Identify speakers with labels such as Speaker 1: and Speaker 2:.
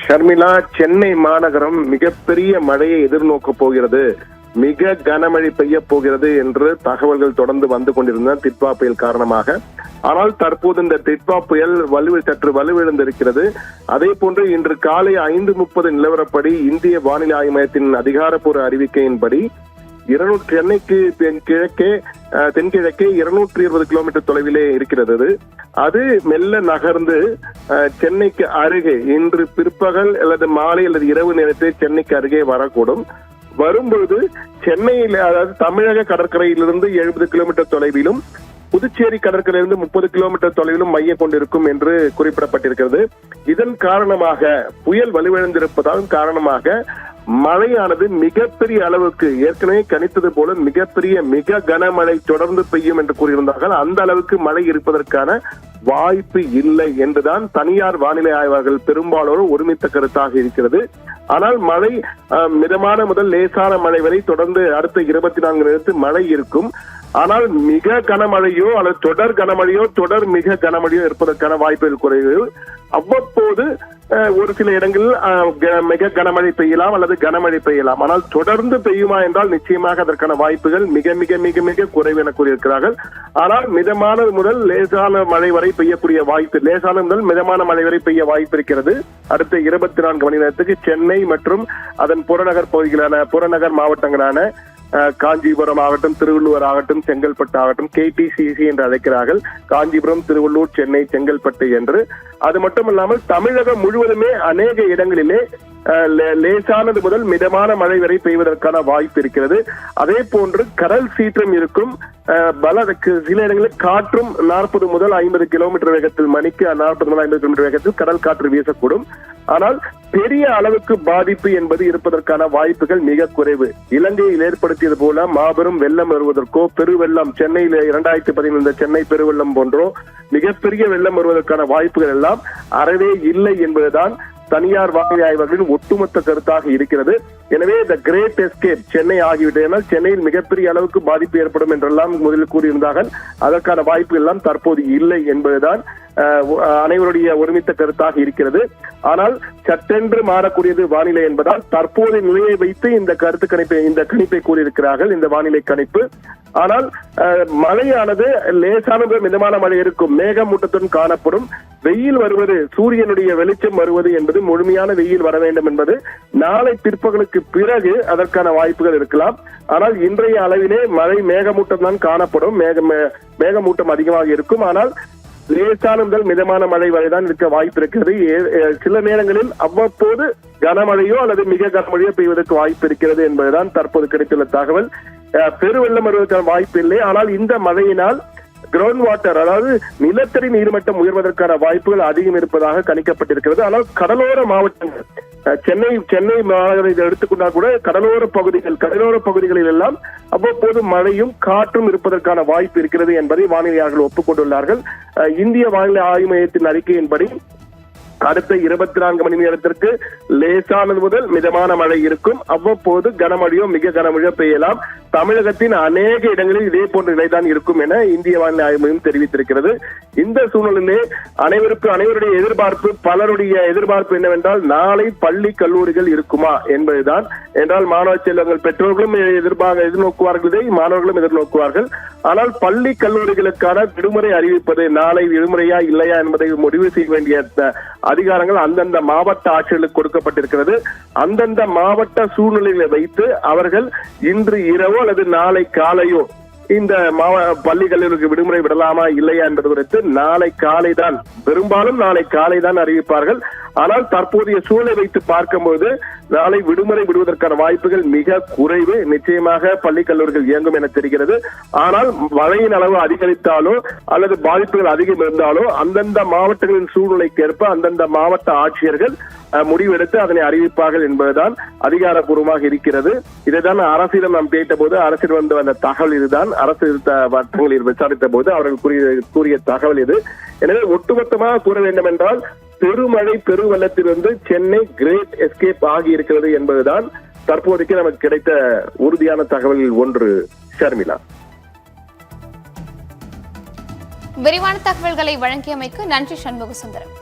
Speaker 1: ஷர்மிளா, சென்னை மாநகரம் மிகப்பெரிய மழையை எதிர்நோக்க போகிறது, மிக கனமழை பெய்ய போகிறது என்று தகவல்கள் தொடர்ந்து வந்து கொண்டிருந்தன டிட்வா புயல் காரணமாக. ஆனால் தற்போது இந்த டிட்வா புயல் சற்று வலுவிழந்திருக்கிறது. அதே போன்று இன்று காலை 5:30 நிலவரப்படி இந்திய வானிலை ஆய்வு மையத்தின் அதிகாரப்பூர்வ அறிவிக்கையின்படி சென்னைக்கு தென்கிழக்கே 220 கிலோமீட்டர் தொலைவிலே இருக்கிறது. அது மெல்ல நகர்ந்து சென்னைக்கு அருகே இன்று பிற்பகல் அல்லது மாலை அல்லது இரவு நேரத்தில் சென்னைக்கு அருகே வரக்கூடும். வரும்பொழுது சென்னையில், அதாவது தமிழக கடற்கரையிலிருந்து 70 கிலோமீட்டர் தொலைவிலும் புதுச்சேரி கடற்கரையிலிருந்து 30 கிலோமீட்டர் தொலைவிலும் மைய கொண்டிருக்கும் என்று குறிப்பிடப்பட்டிருக்கிறது. இதன் காரணமாக, புயல் வலுவிழந்திருப்பதால் காரணமாக மழையானது மிகப்பெரிய அளவுக்கு, ஏற்கனவே கணித்தது போல மிக கனமழை தொடர்ந்து பெய்யும் என்று கூறியிருந்தார்கள். அந்த அளவுக்கு மழை இருப்பதற்கான வாய்ப்பு இல்லை என்றுதான் தனியார் வானிலை ஆய்வாளர்கள் பெரும்பாலோர் ஒருமித்த கருத்தாக இருக்கிறது. ஆனால் மழை மிதமான முதல் லேசான மழை வரை தொடர்ந்து அடுத்த 24 நேரத்தில் மழை இருக்கும். ஆனால் மிக கனமழையோ அல்லது தொடர் கனமழையோ தொடர் மிக கனமழையோ இருப்பதற்கான வாய்ப்புகள் குறைவு. அவ்வப்போது ஒரு சில இடங்களில் மிக கனமழை பெய்யலாம் அல்லது கனமழை பெய்யலாம். ஆனால் தொடர்ந்து பெய்யுமா என்றால் நிச்சயமாக அதற்கான வாய்ப்புகள் மிக மிக மிக மிக குறைவு என கூறியிருக்கிறார்கள். ஆனால் மிதமான முதல் லேசான மழை வரை பெய்யக்கூடிய வாய்ப்பு, லேசான முதல் மிதமான மழை வரை பெய்ய வாய்ப்பு இருக்கிறது. அடுத்த 24 மணி நேரத்துக்கு சென்னை மற்றும் அதன் புறநகர் பகுதிகளான புறநகர் மாவட்டங்களான காஞ்சிபுரம் ஆகட்டும், திருவள்ளூர் ஆகட்டும், செங்கல்பட்டு ஆகட்டும், KTCC என்று அழைக்கிறார்கள். காஞ்சிபுரம், திருவள்ளூர், சென்னை, செங்கல்பட்டு என்று. அது மட்டுமல்லாமல் தமிழகம் முழுவதுமே அநேக இடங்களிலே லேசானது முதல் மிதமான மழை வரை பெய்வதற்கான வாய்ப்பு இருக்கிறது. அதே போன்று கடல் சீற்றம் இருக்கும். சில இடங்களில் காற்றும் 40 முதல் 50 கிலோமீட்டர் வேகத்தில், மணிக்கு 40 முதல் 50 கிலோமீட்டர் வேகத்தில் கடல் காற்று வீசக்கூடும். ஆனால் பெரிய அளவுக்கு பாதிப்பு என்பது இருப்பதற்கான வாய்ப்புகள் மிக குறைவு. இலங்கையில் ஏற்படுத்தியது போல மாபெரும் வெள்ளம் வருவதற்கோ, பெருவெள்ளம், சென்னையில் 2015 சென்னை பெருவெள்ளம் போன்றோ மிகப்பெரிய வெள்ளம் வருவதற்கான வாய்ப்புகள் எல்லாம் அறவே இல்லை என்பதுதான் தனியார் வானிலை ஆய்வர்களின் ஒட்டுமொத்த கருத்தாக இருக்கிறது. எனவே த கிரேட் எஸ்கேப் சென்னை ஆகிவிட்டது. சென்னையில் மிகப்பெரிய அளவுக்கு பாதிப்பு ஏற்படும் என்றெல்லாம் முதலில் கூறியிருந்தார்கள். அதற்கான வாய்ப்பு எல்லாம் தற்போது இல்லை என்பதுதான் அனைவருடைய ஒருமித்த கருத்தாக இருக்கிறது. ஆனால் சட்டென்று மாறக்கூடியது வானிலை என்பதால் தற்போதைய நிலையை வைத்து இந்த கணிப்பை கூறியிருக்கிறார்கள், இந்த வானிலை கணிப்பு. ஆனால் மழையானது லேசான மிதமான மழை இருக்கும், மேகமூட்டத்துடன் காணப்படும். வெயில் வருவது, சூரியனுடைய வெளிச்சம் வருவது என்பது, முழுமையான வெயில் வர வேண்டும் என்பது நாளை பிற்பகலுக்கு பிறகு அதற்கான வாய்ப்புகள் இருக்கலாம். ஆனால் இன்றைய அளவிலே மழை மேகமூட்டம் தான் காணப்படும், மேகமூட்டம் அதிகமாக இருக்கும். ஆனால் லேசான முதல் மிதமான மழை வரைதான் இருக்க வாய்ப்பு இருக்கிறது. சில நேரங்களில் அவ்வப்போது கனமழையோ அல்லது மிக கனமழையோ பெய்வதற்கு வாய்ப்பு இருக்கிறது என்பதுதான் தற்போது கிடைத்துள்ள தகவல். பெருவெள்ளம் வருவதற்கான வாய்ப்பு இல்லை. ஆனால் இந்த மழையினால் கிரவுண்ட் வாட்டர், அதாவது நிலத்தடி நீர்மட்டம் உயர்வதற்கான வாய்ப்புகள் அதிகம் இருப்பதாக கணிக்கப்பட்டிருக்கிறது. ஆனால் கடலோர மாவட்டங்கள், சென்னை மாநகரை எடுத்துக்கொண்டால் கூட கடலோர பகுதிகளில் எல்லாம் அவ்வப்போது மழையும் காற்றும் இருப்பதற்கான வாய்ப்பு இருக்கிறது என்பதை வானிலையாளர்கள் ஒப்புக்கொண்டுள்ளார்கள். இந்திய வானிலை ஆய்வு மையத்தின் அறிக்கையின்படி அடுத்த 24 மணி நேரத்திற்கு லேசானது முதல் மிதமான மழை இருக்கும். அவ்வப்போது கனமழையோ மிக கனமழையோ பெய்யலாம். தமிழகத்தின் அநேக இடங்களில் இதே போன்ற நிலைதான் இருக்கும் என இந்திய வானிலை ஆய்வு மையம் தெரிவித்திருக்கிறது. இந்த சூழ்நிலையிலே அனைவருடைய எதிர்பார்ப்பு, பலருடைய எதிர்பார்ப்பு என்னவென்றால், நாளை பள்ளி கல்லூரிகள் இருக்குமா என்பதுதான். என்றால் மாணவ செல்வங்கள், பெற்றோர்களும் எதிர்நோக்குவார்கள், மாணவர்களும் எதிர்நோக்குவார்கள். ஆனால் பள்ளி கல்லூரிகளுக்கான விடுமுறை அறிவிப்பது, நாளை விடுமுறையா இல்லையா என்பதை முடிவு செய்ய வேண்டிய அதிகாரங்கள் அந்தந்த மாவட்ட ஆட்சியர்களுக்கு கொடுக்கப்பட்டிருக்கிறது. அந்தந்த மாவட்ட சூழ்நிலைகளை வைத்து அவர்கள் இன்று இரவோ அல்லது நாளை காலையோ இந்த பள்ளி கல்லூரிக்கு விடுமுறை விடலாமா இல்லையா என்பது குறித்து பெரும்பாலும் நாளை காலை தான் அறிவிப்பார்கள். ஆனால் தற்போதைய சூழலை வைத்து பார்க்கும்போது நாளை விடுமுறை விடுவதற்கான வாய்ப்புகள் மிக குறைவு. நிச்சயமாக பள்ளி கல்லூரிகள் இயங்கும் என தெரிகிறது. ஆனால் மழையின் அளவு அதிகரித்தாலோ அல்லது பாதிப்புகள் அதிகம் இருந்தாலோ அந்தந்த மாவட்டங்களின் சூழ்நிலைக்கு ஏற்ப அந்தந்த மாவட்ட ஆட்சியர்கள் முடிவெடுத்து அதனை அறிவிப்பார்கள் என்பதுதான் அதிகாரப்பூர்வமாக இருக்கிறது. இதைதான் அரசிடம் நாம் கேட்டபோது அரசிடம் வந்து வந்த தகவல் இதுதான். அரசு வட்டங்களில் விசாரித்த போது அவர்கள் கூறிய தகவல் இது. எனவே ஒட்டுமொத்தமாக கூற வேண்டும் என்றால், பெருமழை பெருவெள்ளத்திலிருந்து சென்னை கிரேட் எஸ்கேப் ஆகி இருக்கிறது என்பதுதான் தற்போதைக்கு நமக்கு கிடைத்த உறுதியான தகவலில் ஒன்று. ஷர்மிளா,
Speaker 2: விரிவான தகவல்களை வழங்கியமைக்கு நன்றி சண்முக சுந்தரம்.